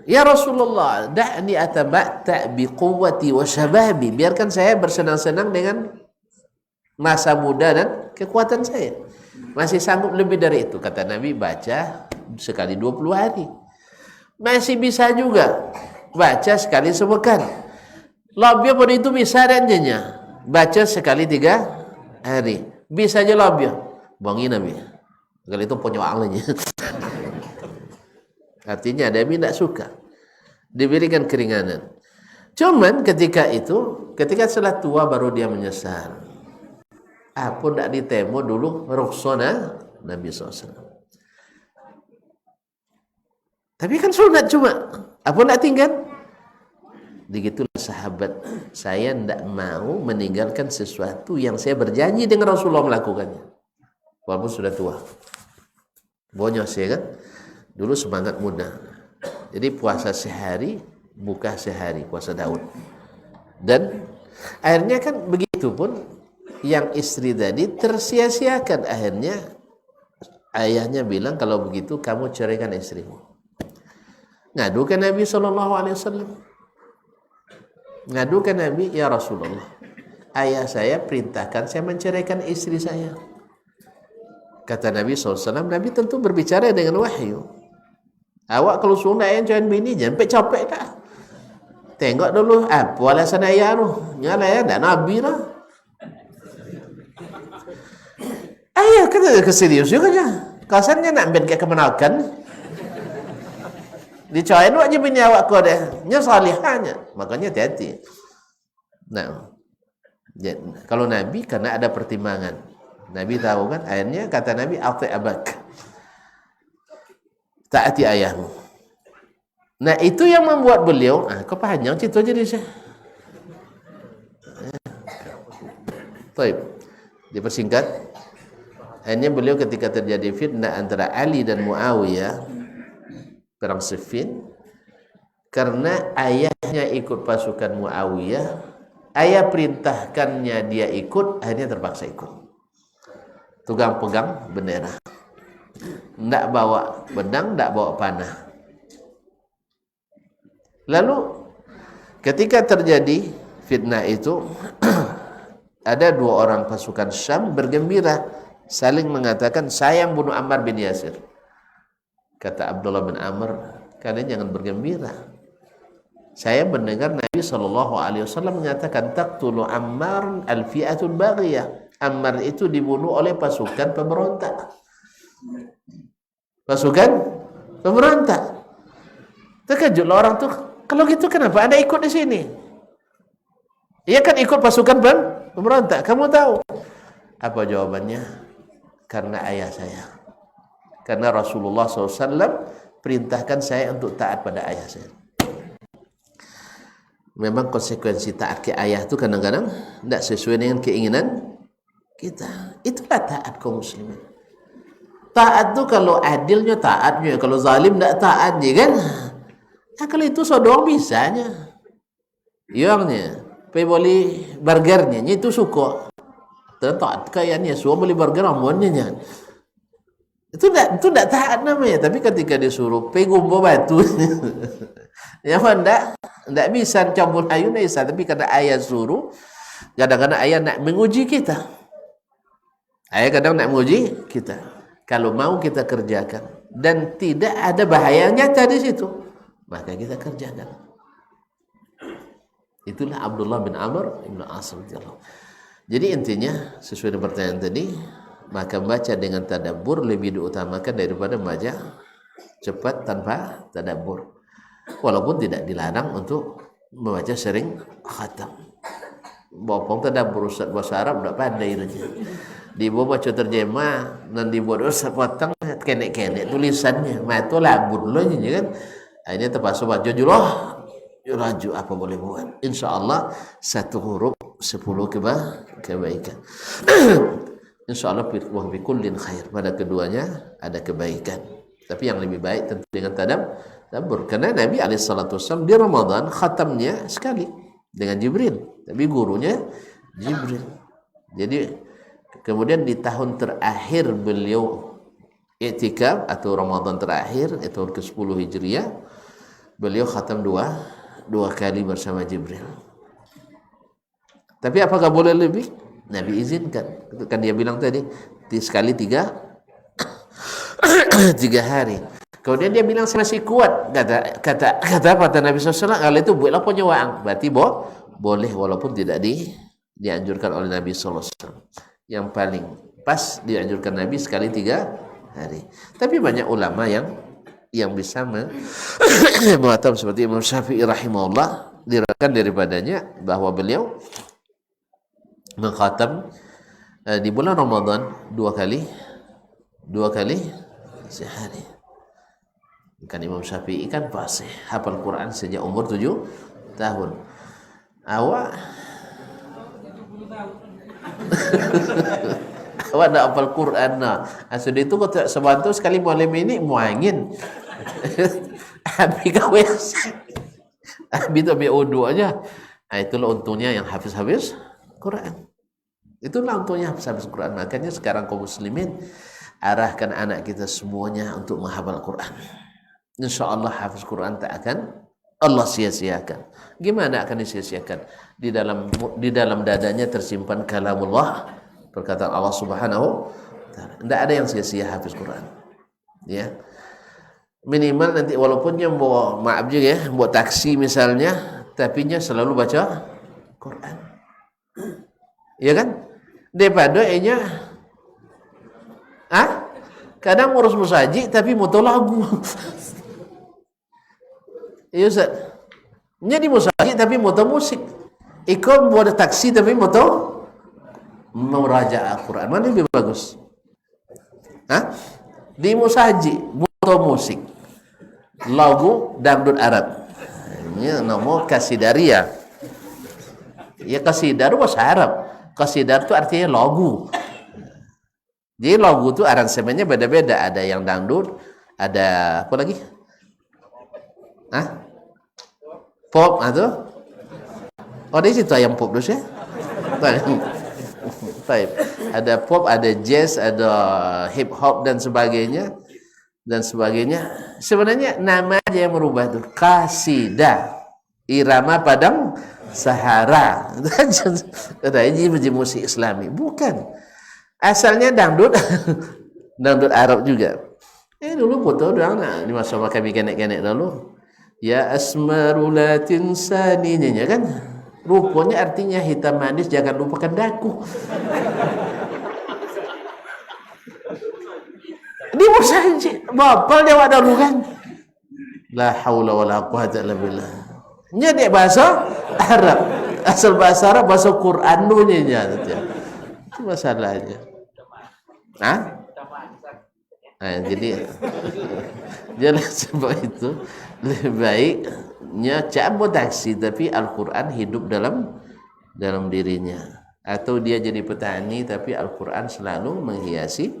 Ya Rasulullah, da'ni atabatta bi quwwati wa syababi. Biarkan saya bersenang-senang dengan masa muda dan kekuatan saya. Masih sanggup lebih dari itu. Kata Nabi, baca sekali 20 hari. Masih bisa juga baca sekali sepekan. Lebih pun itu bisa ranjanya. Baca sekali 3 hari. Bisa aja lebih. Bangi Nabi. Kali itu punya alanya. Artinya Nabi tidak suka diberikan keringanan. Cuman ketika setelah tua baru dia menyesal. Apa tidak ditemu dulu rukhsana Nabi SAW. Tapi kan sunat cuma. Apa tidak tinggal? Begitulah sahabat. Saya tidak mau meninggalkan sesuatu yang saya berjanji dengan Rasulullah melakukannya. Walaupun sudah tua. Bonyos ya kan? Dulu semangat muda. Jadi puasa sehari, buka sehari, puasa Daud. Dan akhirnya kan begitu pun yang istri tadi tersia-siakan. Akhirnya ayahnya bilang, kalau begitu kamu ceraikan istrimu. Ngadu ke Nabi SAW. Ngadu ke Nabi, ya Rasulullah, ayah saya perintahkan saya menceraikan istri saya. Kata Nabi SAW, Nabi tentu berbicara dengan wahyu. Awak kalau sunat yang jangan bini, jangan capek dah. Tengok dulu, apa alasan ayah tu? Nyala ya, dah Nabi lah. Ayah kata keserius juga ya. Kasannya nak ambil ke kemenakan. Dicoyain wajib bini awak kau deh. Nya salihahnya. Makanya hati-hati. Nah, kalau Nabi karena ada pertimbangan. Nabi tahu kan, akhirnya kata Nabi, ati abak. Taati ayahmu. Nah, itu yang membuat beliau, kau panjang cerita jadi saya. Baik. Dipersingkat. Akhirnya beliau ketika terjadi fitnah antara Ali dan Muawiyah, perang Siffin, karena ayahnya ikut pasukan Muawiyah, ayah perintahkannya dia ikut, akhirnya terpaksa ikut. Tukang pegang bendera, ndak bawa pedang, ndak bawa panah. Lalu ketika terjadi fitnah itu, ada dua orang pasukan Syam bergembira, saling mengatakan, saya yang bunuh Ammar bin Yasir. Kata Abdullah bin Amr, kalian jangan bergembira. Saya mendengar Nabi SAW mengatakan, taqtulu Ammar al-fi'atul baghiyah. Ammar itu dibunuh oleh pasukan pemberontak. Pasukan pemberontak. Terkejutlah orang tuh. Kalau gitu kenapa Anda ikut di sini? Ia kan ikut pasukan pemberontak. Kamu tahu? Apa jawabannya? Karena ayah saya. Karena Rasulullah SAW perintahkan saya untuk taat pada ayah saya. Memang konsekuensi taat ke ayah itu kadang-kadang tidak sesuai dengan keinginan kita. Itulah taat kaum muslimin. Taat itu kalau adilnya taatnya, kalau zalim tidak taatnya kan. Nah, kalau itu sodong bisanya. Yangnya, boleh burgernya, itu suka. Taat kayaknya, semua beli burger amonnya. Itu tidak taat namanya. Tapi ketika disuruh gumbo batu, ya tidak bisa campur ayun bisa. Tapi karena ayah suruh, kadang-kadang ayah nak menguji kita. Ayah kadang nak menguji kita. Kalau mau kita kerjakan dan tidak ada bahaya nyata di situ, maka kita kerjakan. Itulah Abdullah bin Amr ibn As. Jadi intinya sesuai dengan pertanyaan tadi, maka membaca dengan tadabbur lebih diutamakan daripada membaca cepat tanpa tadabbur. Walaupun tidak dilarang untuk membaca sering khatam. Bopong tadabbur Ustaz bahasa Arab tidak pandai saja. Di bawah baca terjemah dan dibuat Ustaz potong kenek-kenek tulisannya. Itu labur loh kan. Akhirnya terpaksa baca julah. Raju apa boleh buat. InsyaAllah satu huruf 10 kebaikan. InsyaAllah wa bi kullin khair. Pada keduanya ada kebaikan. Tapi yang lebih baik tentu dengan tadabbur. Karena Nabi SAW di Ramadan khatamnya sekali dengan Jibril. Tapi gurunya Jibril. Jadi kemudian di tahun terakhir beliau i'tikaf atau Ramadan terakhir, itu tahun ke-10 Hijriah, beliau khatam dua kali bersama Jibril. Tapi apakah boleh lebih? Nabi izinkan. Kan dia bilang tadi sekali 3 hari. Kemudian dia bilang saya masih kuat. Kata Nabi SAW, kalau itu buatlah penyewaan. Berarti boleh walaupun tidak dianjurkan oleh Nabi SAW. Yang paling pas dianjurkan Nabi sekali 3 hari. Tapi banyak ulama yang bisa mengatakan seperti Imam Syafi'i rahimahullah, diriwayatkan daripadanya bahwa beliau mengkhatam di bulan Ramadan 2 kali sehari. Kan Imam Syafi'i kan fasih, hafal Quran sejak umur 7 tahun. Awak nak hafal Quran sudah itu kau tak sebantu sekali malam ini mau angin. Habis kau habis tu ambil wudu aja. Itulah untungnya yang hafiz Quran. Itulah untungnya hafiz Quran. Makanya sekarang kaum muslimin arahkan anak kita semuanya untuk menghafal Quran. insyaallah hafiz Quran tak akan Allah sia-siakan. Gimana akan disia-siakan? Di dalam dadanya tersimpan kalamullah, perkataan Allah Subhanahu wa taala. Tidak ada yang sia-sia hafiz Quran. Ya. Minimal nanti walaupun dia bawa, maaf juga ya, bawa taksi misalnya, tapi nya selalu baca Quran. Ya kan? Daripada nya kadang ngurus musaji tapi moto lagu. Iya Ustaz. Nya di musaji tapi moto musik. Ikut buat taksi tapi moto meraja Al-Quran. Mana lebih bagus? Di musaji moto musik. Lagu dangdut Arab. Ini nama kasidaria. Ya kasidar bahasa Arab. Kasidar itu artinya lagu. Jadi lagu itu aransemennya beda-beda. Ada yang dangdut, ada apa lagi? Pop atau? Oh, di situ yang pop dus ya? Baik. Ada pop, ada jazz, ada hip hop dan sebagainya. Sebenarnya nama aja yang merubah itu. Kasidah, irama padang Sahara. Kata ini musik Islami. Bukan. Asalnya dangdut, dangdut Arab juga. Dulu foto doang di masa kami kenek-kenek dulu. Ya asmarulatin saninya kan. Rupanya artinya hitam manis, jangan lupakan daku. Di musaji, bapal dia ada kan. La haula wala quwwata illa billah. Nya dia bahasa Arab. Asal bahasa Arab, bahasa Quran nya itu masalahnya. Jadi sebab itu lebih baiknya cabut taksi tapi Al-Quran hidup dalam dirinya, atau dia jadi petani tapi Al-Quran selalu menghiasi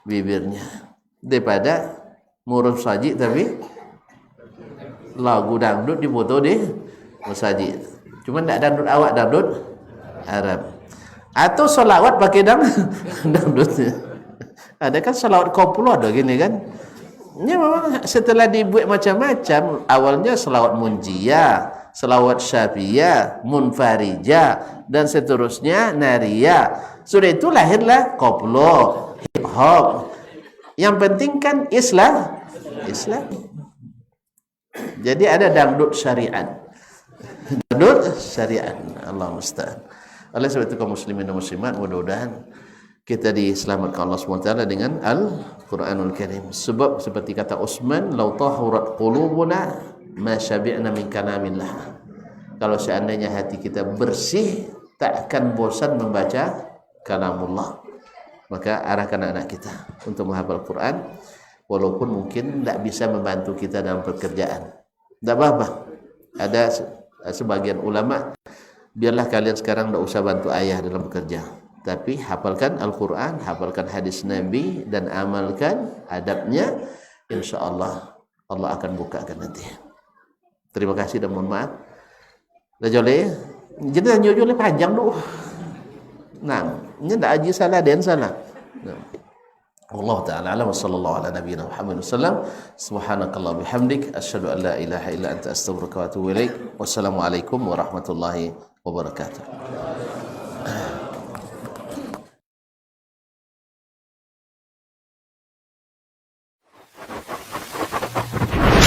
bibirnya, daripada ngurus saji tapi lagu dangdut difoto di masjid. Cuma tidak dangdut awak, dangdut Arab. Atau selawat pakai dangdutnya. Ada kan selawat koplo ada gini kan. Ya memang setelah dibuat macam-macam, awalnya selawat munjiyah, selawat syafiyah, munfarijah dan seterusnya nariyah. Sudah itu lahirlah koplo, hip hop. Yang penting kan Islam. Jadi ada dangdut syariat. Dangdut syariat. Allah musta'an. Oleh sebab itu kaum muslimin dan muslimat, mudah-mudahan kita diselamatkan Allah SWT dengan Al-Quranul Karim. Sebab seperti kata Utsman, "Lau tahurat qulubuna ma syabi'na min kalamillah." Kalau seandainya hati kita bersih, tak akan bosan membaca kalamullah. Maka arahkan anak kita untuk menghafal Quran, walaupun mungkin tidak bisa membantu kita dalam pekerjaan. Tidak apa-apa. Ada sebagian ulama, biarlah kalian sekarang tidak usah bantu ayah dalam bekerja, tapi hafalkan Al-Quran, hafalkan hadis Nabi dan amalkan adabnya, insya Allah Allah akan bukakan nanti. Terima kasih dan mohon maaf. Dah joleh, jadi joleh panjang dulu. Nah, ini tak aji salah dan salah. Allah Ta'ala alam wa sallallahu ala nabiyina Muhammad sallam. Subhanakallah bihamdik asyhadu an la ilaha illa anta astaghfiruka wa atubu ilaik. Wassalamualaikum warahmatullahi wabarakatuh.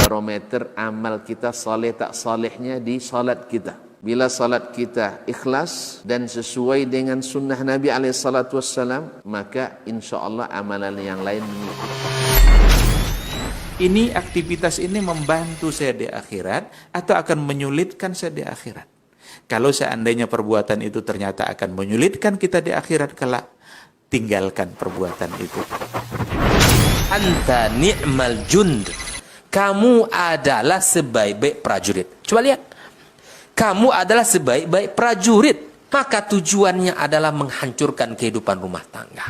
Barometer amal kita saleh tak salehnya di salat kita. Bila salat kita ikhlas dan sesuai dengan sunnah Nabi SAW, maka insya Allah amalan yang lain mengikuti. Ini aktivitas ini membantu saya di akhirat atau akan menyulitkan saya di akhirat? Kalau seandainya perbuatan itu ternyata akan menyulitkan kita di akhirat kelak, tinggalkan perbuatan itu. Anta ni'mal jund. Kamu adalah sebaik-baik prajurit. Coba lihat. Kamu adalah sebaik-baik prajurit. Maka tujuannya adalah menghancurkan kehidupan rumah tangga.